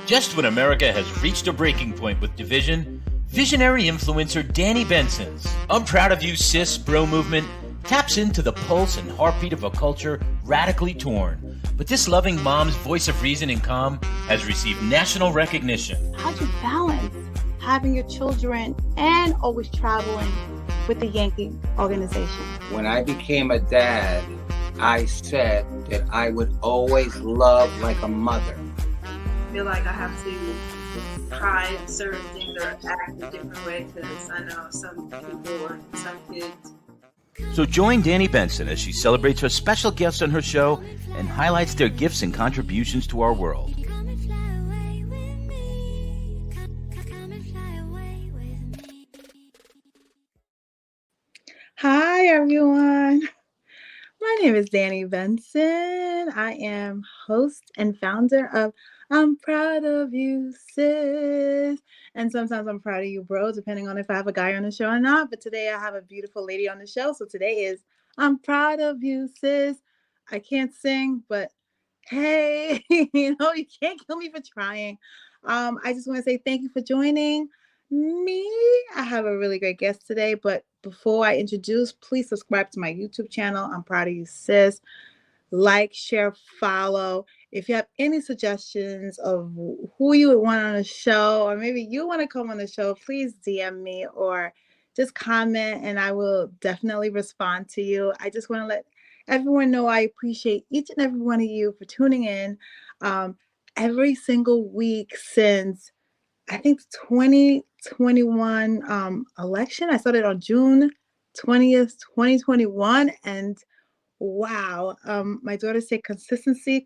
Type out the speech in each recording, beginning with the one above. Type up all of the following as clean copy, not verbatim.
Just when America has reached a breaking point with division, visionary influencer Danni Benson's I'm Proud of You Sis bro movement taps into the pulse and heartbeat of a culture radically torn. But this loving mom's voice of reason and calm has received national recognition. How'd you balance having your children and always traveling with the Yankee organization? When I became a dad, I said that I would always love like a mother. I feel like I have to try certain things or act a different way because I know some people or some kids. So join Danni Benson as she celebrates her special guests on her show and highlights their gifts and contributions to our world. Hi, everyone. My name is Danni Benson. I am host and founder of I'm Proud of You Sis. And sometimes I'm proud of you, bro, depending on if I have a guy on the show or not. But today I have a beautiful lady on the show. So today is I'm Proud of You Sis. I can't sing, but hey, you can't kill me for trying. I just want to say thank you for joining me. I have a really great guest today, but before I introduce, please subscribe to my YouTube channel. I'm Proud of You Sis. Like, share, follow. If you have any suggestions of who you would want on the show, or maybe you want to come on the show, please DM me or just comment and I will definitely respond to you. I just want to let everyone know I appreciate each and every one of you for tuning in every single week since I think the 2021 election. I started on June 20th, 2021. And wow, my daughter said consistency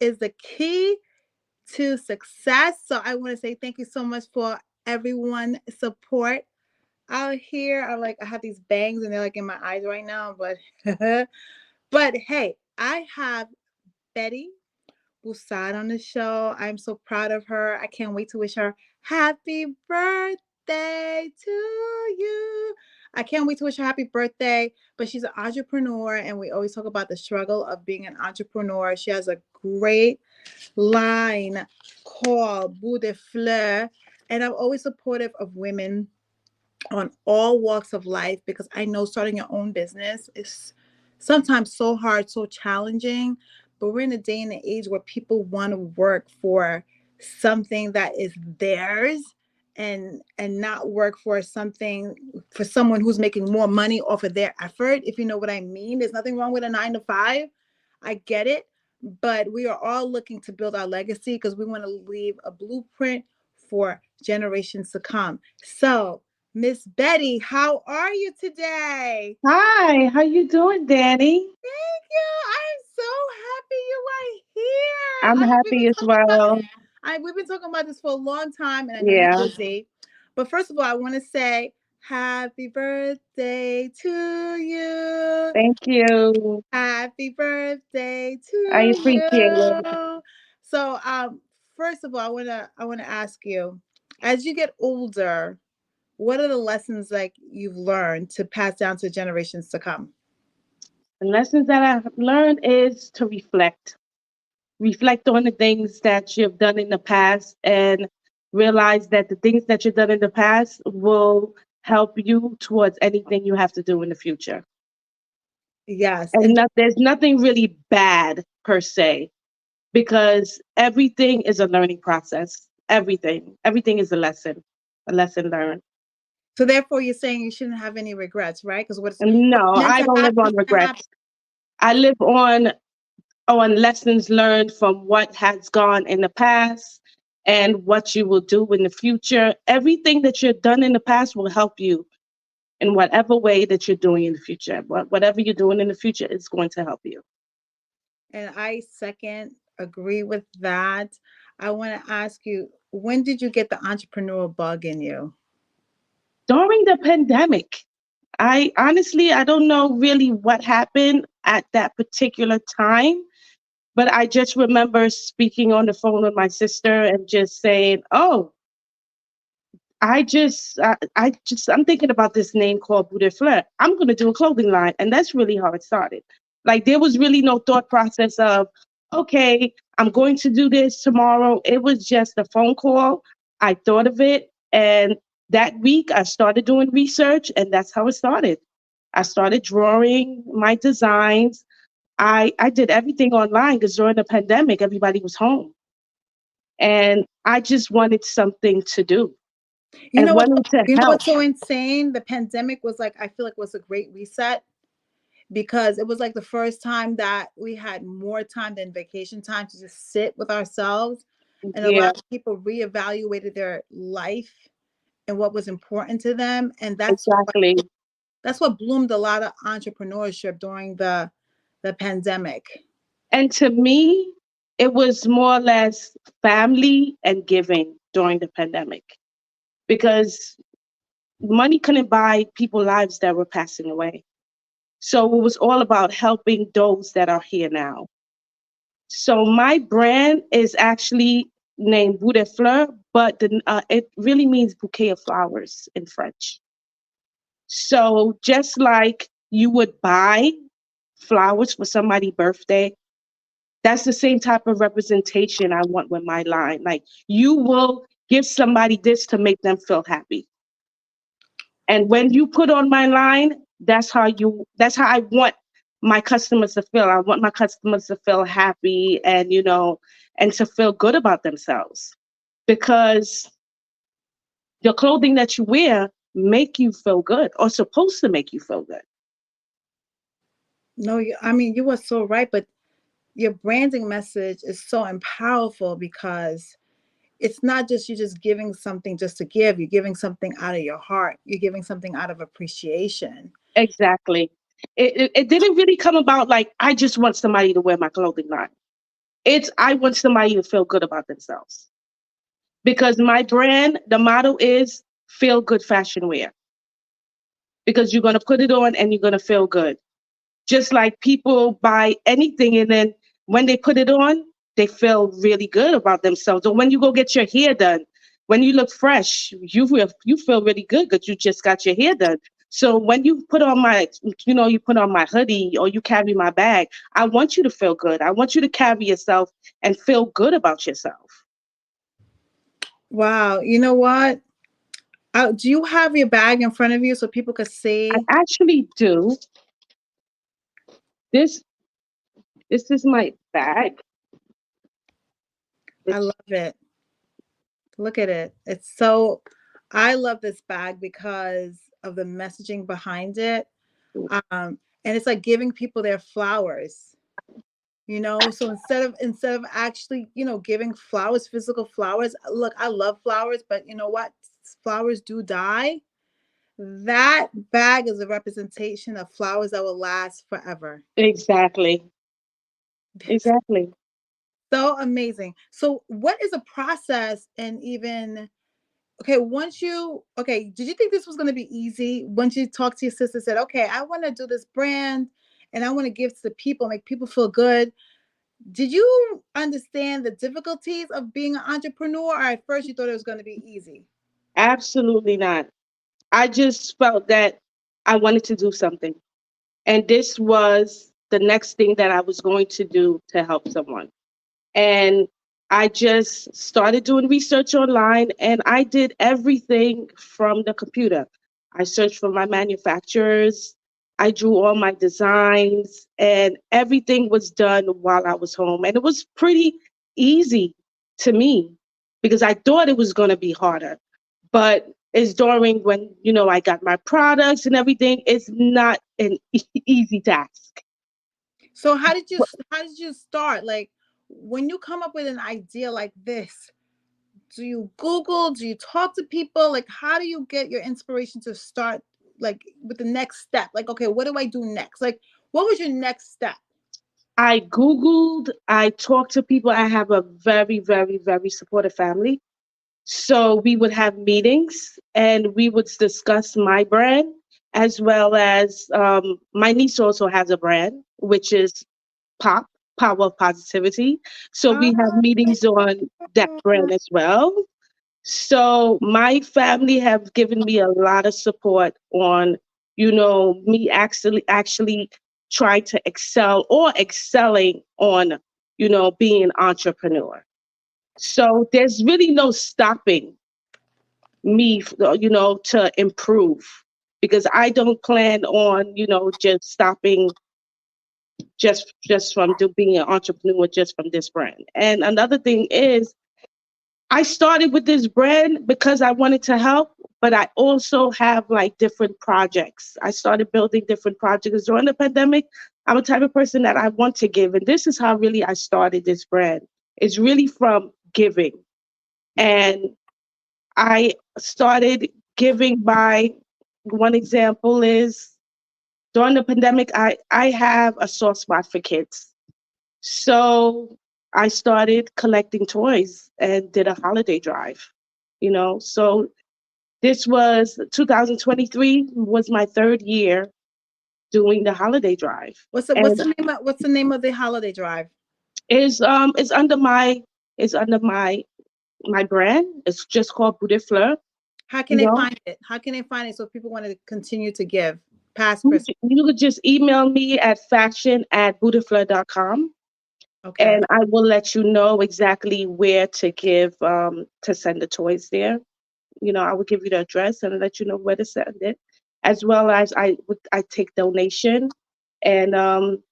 is the key to success. So I want to say thank you so much for everyone's support out here. I have these bangs and they're like in my eyes right now, but but hey, I have Betty Bouchotte on the show. I'm so proud of her. I can't wait to wish her happy birthday to you. I can't wait to wish her happy birthday. But she's an entrepreneur, and we always talk about the struggle of being an entrepreneur. She has a great line called Bou De Fleur, and I'm always supportive of women on all walks of life because I know starting your own business is sometimes so hard, so challenging. But we're in a day and an age where people want to work for something that is theirs and not work for someone who's making more money off of their effort, if you know what I mean. There's nothing wrong with a 9-to-5. I get it. But we are all looking to build our legacy because we want to leave a blueprint for generations to come. So, Miss Betty, how are you today? Hi, how you doing, Danni? Thank you. I'm so happy you are here. I'm happy as well. We've been talking about this for a long time, and I know Yeah. you're busy. But first of all, I want to say happy birthday to you. Thank you. Happy birthday to I appreciate it. you. So, first of all, I wanna ask you, as you get older, what are the lessons like you've learned to pass down to generations to come? The lessons that I've learned is to reflect. Reflect on the things that you've done in the past and realize that the things that you've done in the past will help you towards anything you have to do in the future. Yes. And there's nothing really bad per se, because everything is a learning process. Everything is a lesson learned. So therefore, you're saying you shouldn't have any regrets, right? Because No, I don't live on regrets. I live on lessons learned from what has gone in the past and what you will do in the future. Everything that you've done in the past will help you in whatever way that you're doing in the future. Whatever you're doing in the future is going to help you. And I second agree with that. I want to ask you, when did you get the entrepreneurial bug in you? During the pandemic. I don't know really what happened at that particular time, but I just remember speaking on the phone with my sister and just saying, oh, I'm thinking about this name called Bou De Fleur. I'm going to do a clothing line. And that's really how it started. Like, there was really no thought process of, okay, I'm going to do this tomorrow. It was just a phone call. I thought of it. And that week I started doing research, and that's how it started. I started drawing my designs. I did everything online because during the pandemic, everybody was home. And I just wanted something to do You and know what? wanted to You know help. what's so insane? The pandemic was like, I feel like was a great reset because it was like the first time that we had more time than vacation time to just sit with ourselves. And a Yeah, lot of people reevaluated their life and what was important to them. And exactly. that's what bloomed a lot of entrepreneurship during the pandemic. And to me, it was more or less family and giving during the pandemic because money couldn't buy people lives that were passing away. So it was all about helping those that are here now. So my brand is actually named Bou De Fleur, but it really means bouquet of flowers in French. So just like you would buy flowers for somebody's birthday, that's the same type of representation I want with my line. Like you will give somebody this to make them feel happy. And when you put on my line, that's how I want my customers to feel. I want my customers to feel happy and, and to feel good about themselves because the clothing that you wear make you feel good or supposed to make you feel good. No, I mean, you were so right, but your branding message is so powerful because it's not just you just giving something just to give. You're giving something out of your heart. You're giving something out of appreciation. Exactly. It didn't really come about like I just want somebody to wear my clothing line. It's I want somebody to feel good about themselves. Because my brand, the motto is feel good fashion wear. Because you're gonna put it on and you're gonna feel good. Just like people buy anything and then when they put it on, they feel really good about themselves. Or when you go get your hair done, when you look fresh, you feel really good because you just got your hair done. So when you put on you put on my hoodie or you carry my bag, I want you to feel good. I want you to carry yourself and feel good about yourself. Wow. You know what? Do you have your bag in front of you so people could I see? actually do. This this is my bag. I love it. Look at it. I love this bag because of the messaging behind it. And it's like giving people their flowers, So instead of actually, giving flowers, physical flowers, look, I love flowers, but you know what? Flowers do die. That bag is a representation of flowers that will last forever. Exactly. Exactly. So amazing. So what is a process and even okay, did you think this was going to be easy once you talked to your sister, said, okay, I want to do this brand and I want to give to the people, make people feel good. Did you understand the difficulties of being an entrepreneur or at first you thought it was going to be easy? Absolutely not. I just felt that I wanted to do something. And this was the next thing that I was going to do to help someone. And I just started doing research online and I did everything from the computer. I searched for my manufacturers, I drew all my designs, and everything was done while I was home. And it was pretty easy to me because I thought it was going to be harder. But it's during when, I got my products and everything, it's not an easy task. So how did you start? Like when you come up with an idea like this, do you Google? Do you talk to people? Like how do you get your inspiration to start like with the next step? Like, okay, what do I do next? Like what was your next step? I Googled, I talked to people. I have a very, very, very supportive family. So we would have meetings and we would discuss my brand as well as my niece also has a brand, which is POP, Power of Positivity. So we have meetings on that brand as well. So my family have given me a lot of support on, me actually trying to excel or excelling on being an entrepreneur. So there's really no stopping me, to improve, because I don't plan on, just stopping just from being an entrepreneur just from this brand. And another thing is, I started with this brand because I wanted to help, but I also have like different projects. I started building different projects during the pandemic. I'm a type of person that I want to give. And this is how really I started this brand. It's really from giving. And I started giving by, one example is, during the pandemic, I have a soft spot for kids. So I started collecting toys and did a holiday drive, So this was 2023 was my third year doing the holiday drive. What's the name of the holiday drive? It's under my brand. It's just called Bou De Fleur. How can they find it? How can they find it so people want to continue to give past Christmas? You could just email me at fashion@boudefleur.com. Okay. And I will let you know exactly where to give, to send the toys there. I will give you the address and let you know where to send it, as well as I take donation. And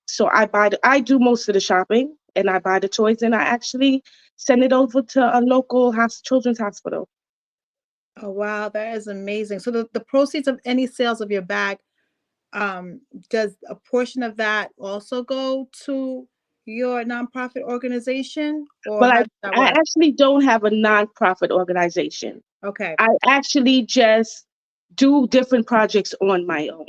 so I do most of the shopping, and I buy the toys, and I actually send it over to a local children's hospital. Oh, wow. That is amazing. So the proceeds of any sales of your bag, does a portion of that also go to your nonprofit organization, or Well, how does that I work? actually don't have a nonprofit organization. Okay. I actually just do different projects on my own.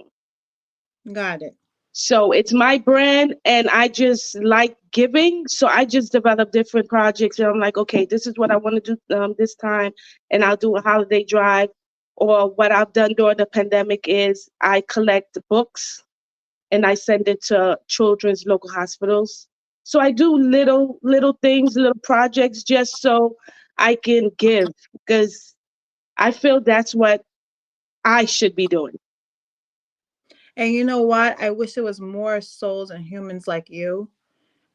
Got it. So it's my brand, and I just like giving. So I just develop different projects, and I'm like, okay, this is what I want to do this time, and I'll do a holiday drive. Or what I've done during the pandemic is I collect books and I send it to children's local hospitals. So I do little things, little projects, just so I can give, because I feel that's what I should be doing. And you know what? I wish there was more souls and humans like you,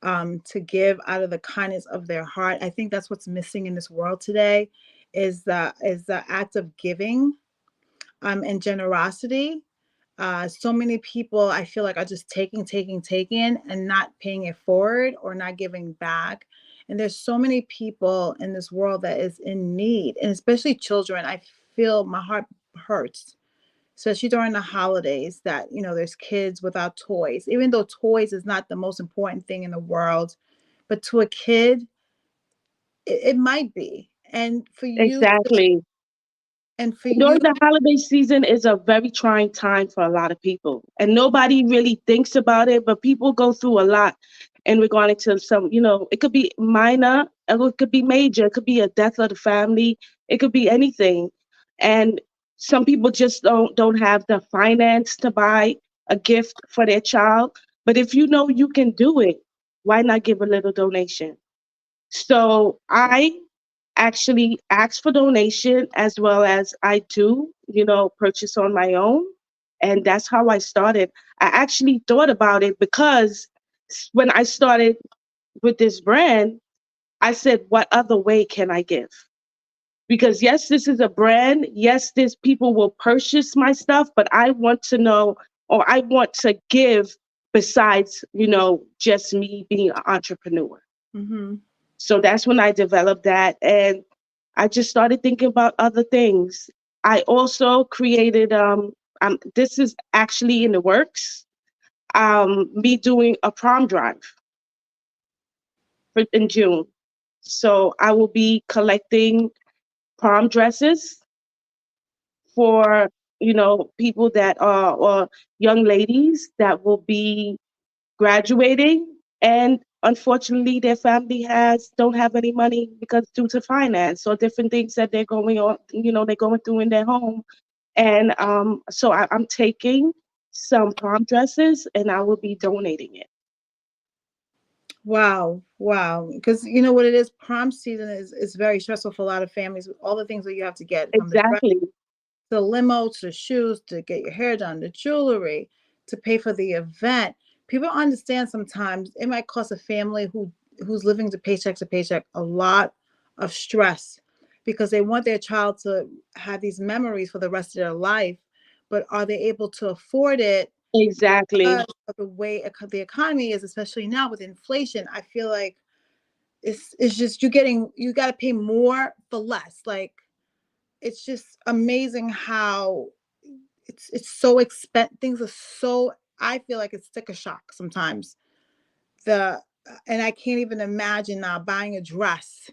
to give out of the kindness of their heart. I think that's what's missing in this world today, is the act of giving, and generosity. So many people, I feel like, are just taking, and not paying it forward or not giving back. And there's so many people in this world that is in need, and especially children. I feel my heart hurts, especially during the holidays, that there's kids without toys, even though toys is not the most important thing in the world, but to a kid it might be. And for you, Exactly. and for you During the holiday season is a very trying time for a lot of people, and nobody really thinks about it, but people go through a lot in regarding to some, it could be minor, it could be major, it could be a death of the family, it could be anything. And some people just don't have the finance to buy a gift for their child. But if you know you can do it, why not give a little donation? So I actually ask for donation, as well as I do, purchase on my own. And that's how I started. I actually thought about it because when I started with this brand, I said, what other way can I give? Because yes, this is a brand. Yes, this people will purchase my stuff, but I want to know, or I want to give besides, just me being an entrepreneur. Mm-hmm. So that's when I developed that. And I just started thinking about other things. I also created, this is actually in the works, me doing a prom drive in June. So I will be collecting prom dresses for, people that are, or young ladies that will be graduating, and unfortunately their family don't have any money because due to finance or different things that they're going on, they're going through in their home. And so I'm taking some prom dresses and I will be donating it. Wow. Because you know what it is, prom season is very stressful for a lot of families, with all the things that you have to get, from the dress, Exactly. the limo, to shoes, to get your hair done, the jewelry, to pay for the event. People understand sometimes it might cost a family who who's living to paycheck, a lot of stress because they want their child to have these memories for the rest of their life, but are they able to afford it Exactly. because of the way the economy is, especially now with inflation? I feel like it's just you got to pay more for less. Like it's just amazing how it's so expensive. Things are so. I feel like it's sticker shock sometimes. The and I can't even imagine now buying a dress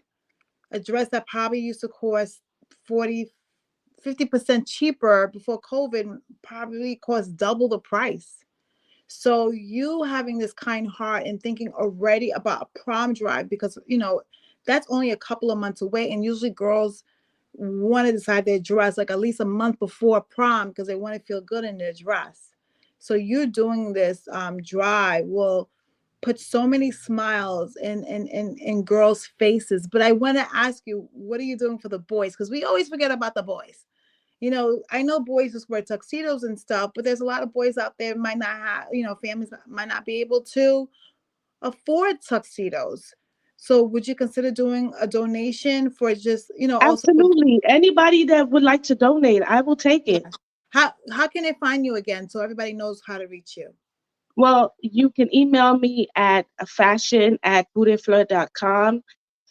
that probably used to cost 40, 50% cheaper before COVID probably cost double the price. So you having this kind heart and thinking already about a prom drive, because that's only a couple of months away, and usually girls want to decide their dress like at least a month before prom because they want to feel good in their dress. So you're doing this drive will put so many smiles in girls' faces. But I want to ask you, what are you doing for the boys? Because we always forget about the boys. I know boys just wear tuxedos and stuff, but there's a lot of boys out there might not have, families might not be able to afford tuxedos. So would you consider doing a donation for just, also for, Absolutely. Anybody that would like to donate, I will take it. how can they find you again so everybody knows how to reach you? Well, you can email me at fashion@boudefleur.com,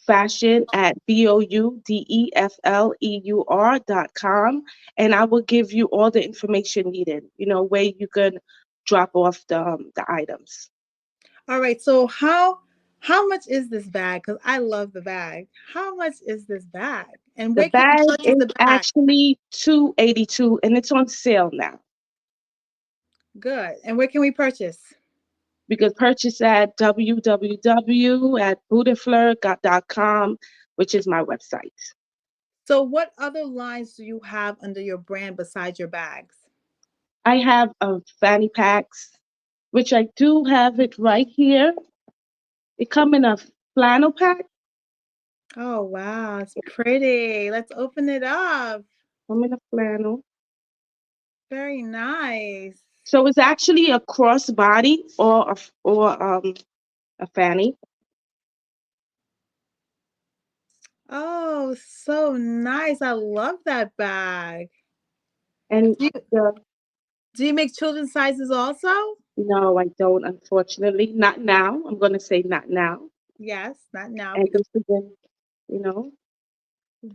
fashion@boudefleur.com, and I will give you all the information needed, where you can drop off the items. All right. So how much is this bag? Because I love the bag. How much is this bag? And The where can we bag purchase is the bag? actually $282 and it's on sale now. Good. And where can we purchase? You can purchase at www.boudefleur.com, which is my website. So what other lines do you have under your brand besides your bags? I have fanny packs, which I do have it right here. It come in a flannel pack. Oh, wow. It's pretty. Let's open it up. Come in a flannel. Very nice. So it's actually a crossbody or a fanny. Oh, so nice. I love that bag. And Do you, the do you make children's sizes also? No, I don't, unfortunately. Not now. I'm gonna say not now. Yes, not now And because this is in, you know,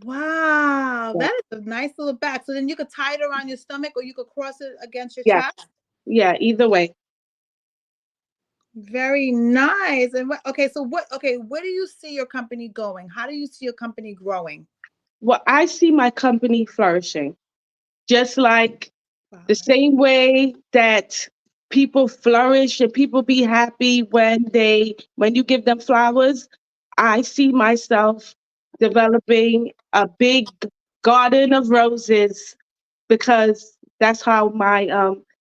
wow, yeah, that is a nice little bag. So then you could tie it around your stomach or you could cross it against your yes, chest. yeah, either way. Very nice. And where do you see your company going? How do you see your company growing? Well, I see my company flourishing, just like Wow. the same way that people flourish and people be happy when you give them flowers. I see myself developing a big garden of roses because that's how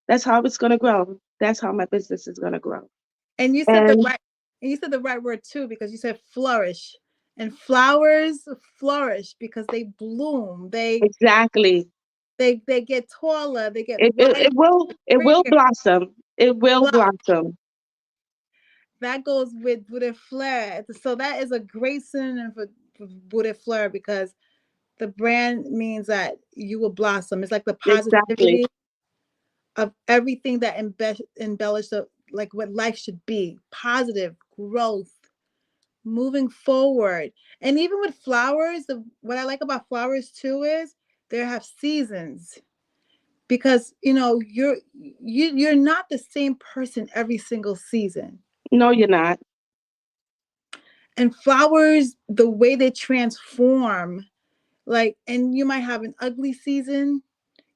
it's gonna grow. That's how my business is gonna grow. And you said the And right and you said the right word too, because you said flourish. And flowers flourish because they bloom. exactly. They get taller, they get It, it, wider, it will it will prettier. blossom. It will blossom. That goes with Bou De Fleur. So that is a great synonym for Bou De Fleur because the brand means that you will blossom. It's like the Exactly. positivity of everything that embellish like what life should be. Positive growth, moving forward. And even with flowers, what I like about flowers too is they have seasons because you're not the same person every single season. No, you're not. And flowers, the way they transform, like, and you might have an ugly season,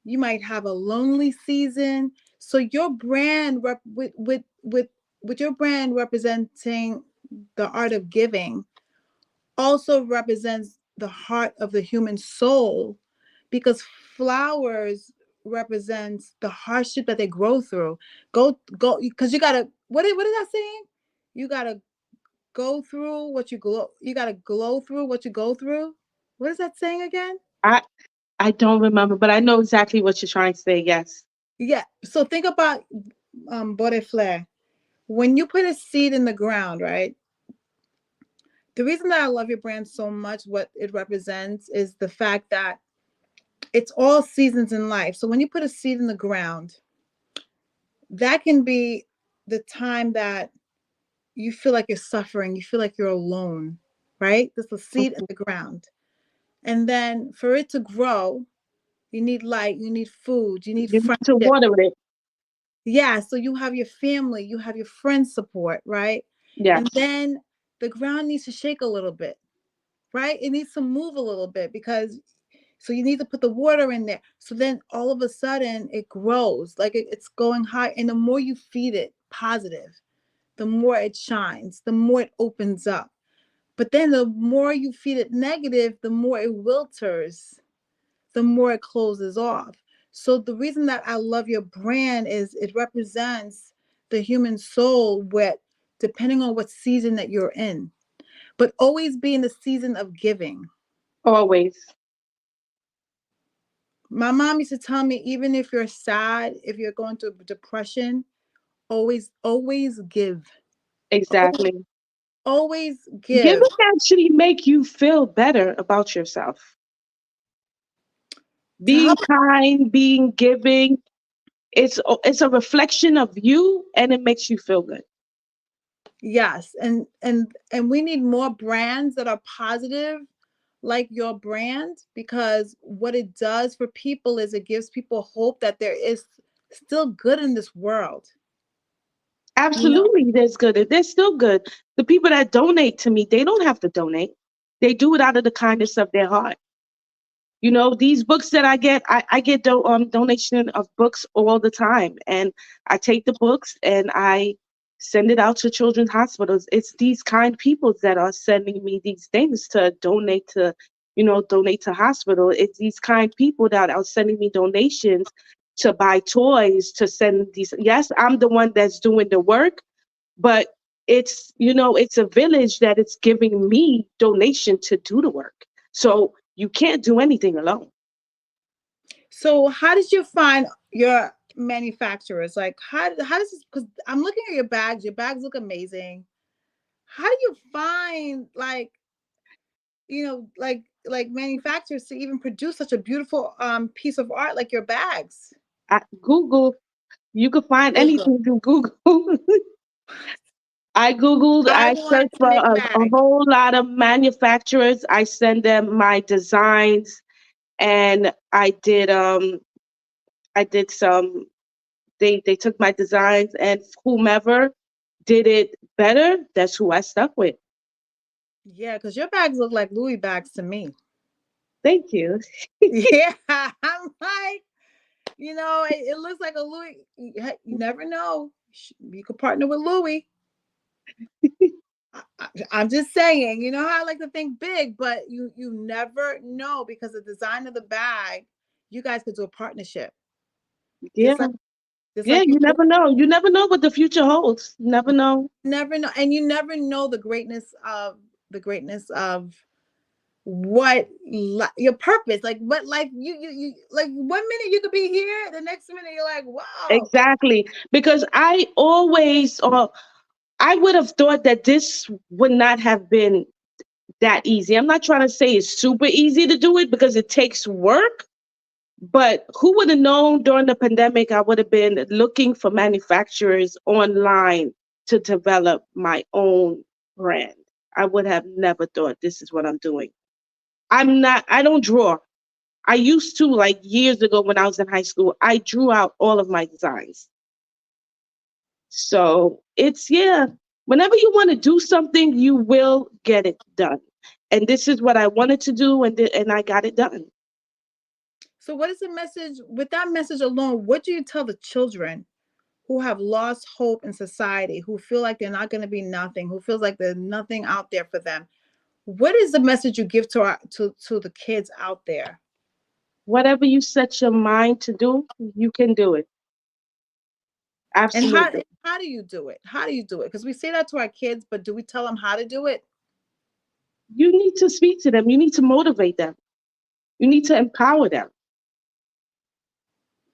you might have a lonely season. So your brand with your brand representing the art of giving also represents the heart of the human soul, because flowers represents the hardship that they grow through. Go because you gotta what is that saying? You gotta go through what you gotta glow through what you go through. What is that saying again? I I don't remember, but I know exactly what you're trying to say. Yes. Yeah. So think about Bou De Fleur. When you put a seed in the ground, right? The reason that I love your brand so much, what it represents, is the fact that it's all seasons in life. So when you put a seed in the ground, that can be the time that you feel like you're suffering, you feel like you're alone, right? There's a seed in the ground. And then for it to grow, you need light, you need food, you need You need to friendship. water it. Yeah, so you have your family, you have your friends support, right? Yes. And then the ground needs to shake a little bit, right? It needs to move a little bit because so you need to put the water in there. So then all of a sudden it grows, like it's going high. And the more you feed it positive, the more it shines, the more it opens up. But then the more you feed it negative, the more it wilters, the more it closes off. So the reason that I love your brand is it represents the human soul with depending on what season that you're in, but always be in the season of giving. Always. My mom used to tell me, even if you're sad, if you're going through depression, always give. Exactly. Always Giving give. actually make you feel better about yourself. To Being help. kind, being giving, it's a reflection of you and it makes you feel good. Yes, and we need more brands that are positive like your brand, because what it does for people is it gives people hope that there is still good in this world. You know, Absolutely, there's good. There's still good. The people that donate to me, they don't have to donate. They do it out of the kindness of their heart. You know, these books that I get donation of books all the time. And I take the books and I send it out to children's hospitals. It's these kind people that are sending me these things to donate to, donate to hospital. It's these kind people that are sending me donations to buy toys, to send these. Yes, I'm the one that's doing the work, but it's a village that it's giving me donation to do the work. So you can't do anything alone. so how did you find your manufacturers? Like how does this, because I'm looking at your bags look amazing. How do you find like, like manufacturers to even produce such a beautiful piece of art like your bags? Google, you can find Google. anything through Google. I Googled, I I want searched to for make a bags. whole lot of manufacturers. I send them my designs and I did some, they took my designs and whomever did it better, that's who I stuck with. Yeah, because your bags look like Louis bags to me. Thank you. Yeah, I'm like, it looks like a Louis. You never know. You could partner with Louis. I'm just saying, you know how I like to think big, but you never know because the design of the bag, you guys could do a partnership. Yeah. Just like just Yeah, like you never know. You never know what the future holds. You never know. never know, and you never know the greatness of what your purpose, like what life you like. 1 minute you could be here, the next minute you're like, wow. Exactly. Because I would have thought that this would not have been that easy. I'm not trying to say it's super easy to do it because it takes work, but who would have known during the pandemic I would have been looking for manufacturers online to develop my own brand? I would have never thought this is what I'm doing. I don't draw. I used to, like years ago when I was in high school, I drew out all of my designs. So yeah, whenever you want to do something, you will get it done. And this is what I wanted to do, and I got it done. So what is the message with that message alone? What do you tell the children who have lost hope in society, who feel like they're not going to be nothing, who feels like there's nothing out there for them? What is the message you give to the kids out there? Whatever you set your mind to do, you can do it. And how Absolutely. how do you do it? How do you do it? Because we say that to our kids, but do we tell them how to do it? You need to speak to them. You need to motivate them. You need to empower them. And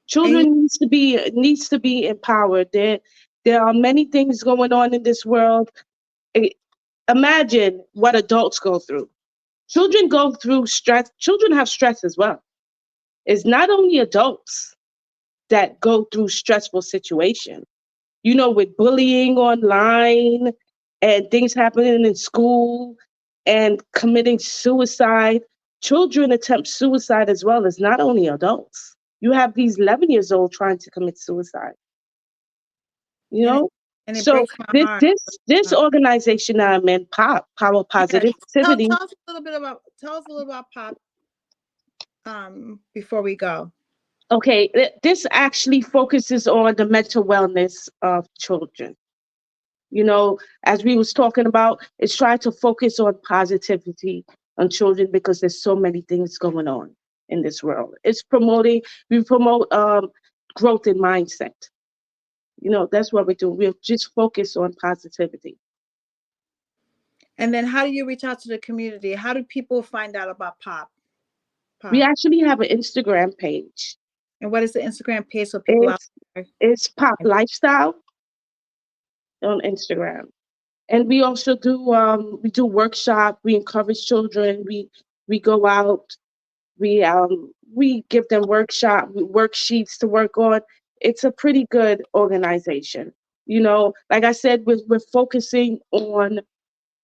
Children needs to be empowered. There are many things going on in this world. imagine what adults go through. Children go through stress. Children have stress as well. It's not only adults that go through stressful situations. You know, with bullying online and things happening in school and committing suicide, children attempt suicide as well as not only adults. You have these 11 years old trying to commit suicide. You And it, know, and it so breaks my this heart. this organization that I'm in, Pop Power Yes. Positivity. Tell us a little about Pop before we go. Okay, this actually focuses on the mental wellness of children. You know, as we was talking about, it's trying to focus on positivity on children because there's so many things going on in this world. We promote growth in mindset. You know, that's what we do. We just focus on positivity. And then how do you reach out to the community? How do people find out about Pop? We actually have an Instagram page. And what is the Instagram page so people out there? It's Pop Lifestyle on Instagram. And we also do workshop. We encourage children. We go out. We give them worksheets to work on. It's a pretty good organization. You know, like I said, we're focusing on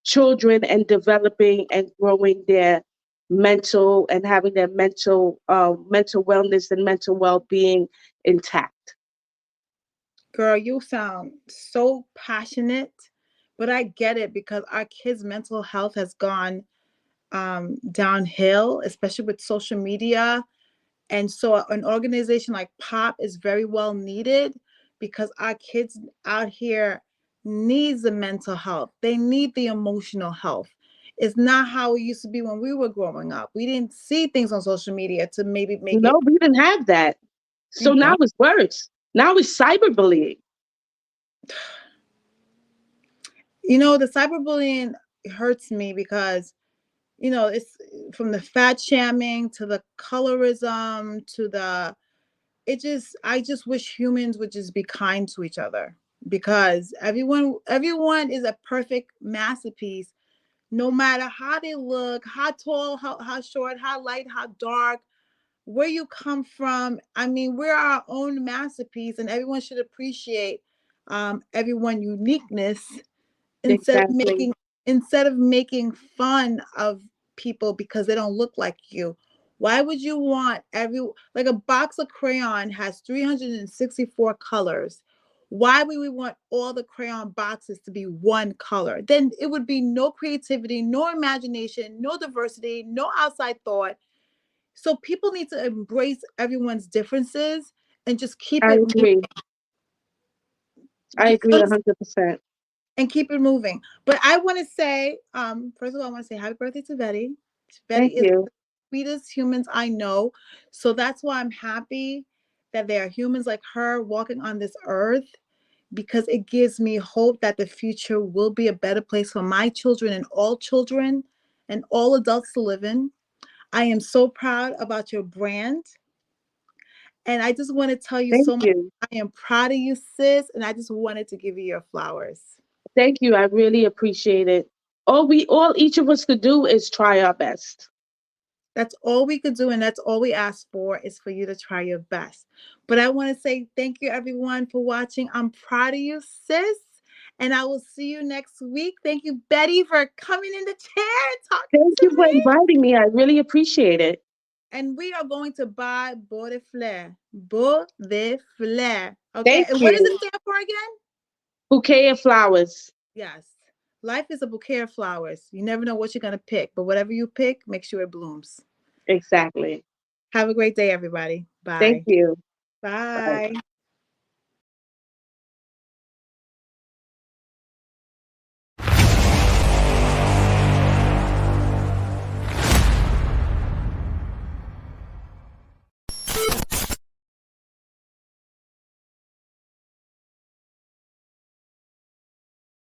children and developing and growing their mental and having their mental wellness and mental well-being intact. Girl, you sound so passionate, but I get it because our kids' mental health has gone downhill, especially with social media. And so an organization like Pop is very well needed because our kids out here needs the mental health. They need the emotional health. It's not how it used to be when we were growing up. We didn't see things on social media to maybe make it. No, we didn't have that. So now it's worse. Now it's cyberbullying. You know, the cyberbullying hurts me because, you know, it's from the fat shaming to the colorism to the, I just wish humans would just be kind to each other because everyone is a perfect masterpiece, no matter how they look, how tall, how short, how light, how dark, where you come from. I mean, we're our own masterpiece and everyone should appreciate everyone uniqueness instead of Exactly. making fun of people because they don't look like you. Why would you want like a box of crayon has 364 colors? Why would we want all the crayon boxes to be one color? Then it would be no creativity, no imagination, no diversity, no outside thought. So people need to embrace everyone's differences and just keep I it agree. I agree 100%. and keep it moving. But I want to say, first of all, I want to say happy birthday to Betty. Betty Thank is you. one of the sweetest humans I know. So that's why I'm happy that there are humans like her walking on this earth because it gives me hope that the future will be a better place for my children and all adults to live in. I am so proud about your brand. And I just want to tell you Thank so much. you. I am proud of you, sis. And I just wanted to give you your flowers. Thank you. I really appreciate it. All each of us could do is try our best. That's all we could do, and that's all we ask for is for you to try your best. But I want to say thank you, everyone, for watching. I'm proud of you, sis, and I will see you next week. Thank you, Betty, for coming in the chair and talking Thank to you for me. inviting me. I really appreciate it. And we are going to buy Bou De Fleur. Bou De Fleur. Okay, Thank and what does you. it stand for again? Bouquet of flowers. Yes. Life is a bouquet of flowers. You never know what you're going to pick, but whatever you pick, make sure it blooms. Exactly. Have a great day, everybody. Thank Bye. you. Bye. Bye.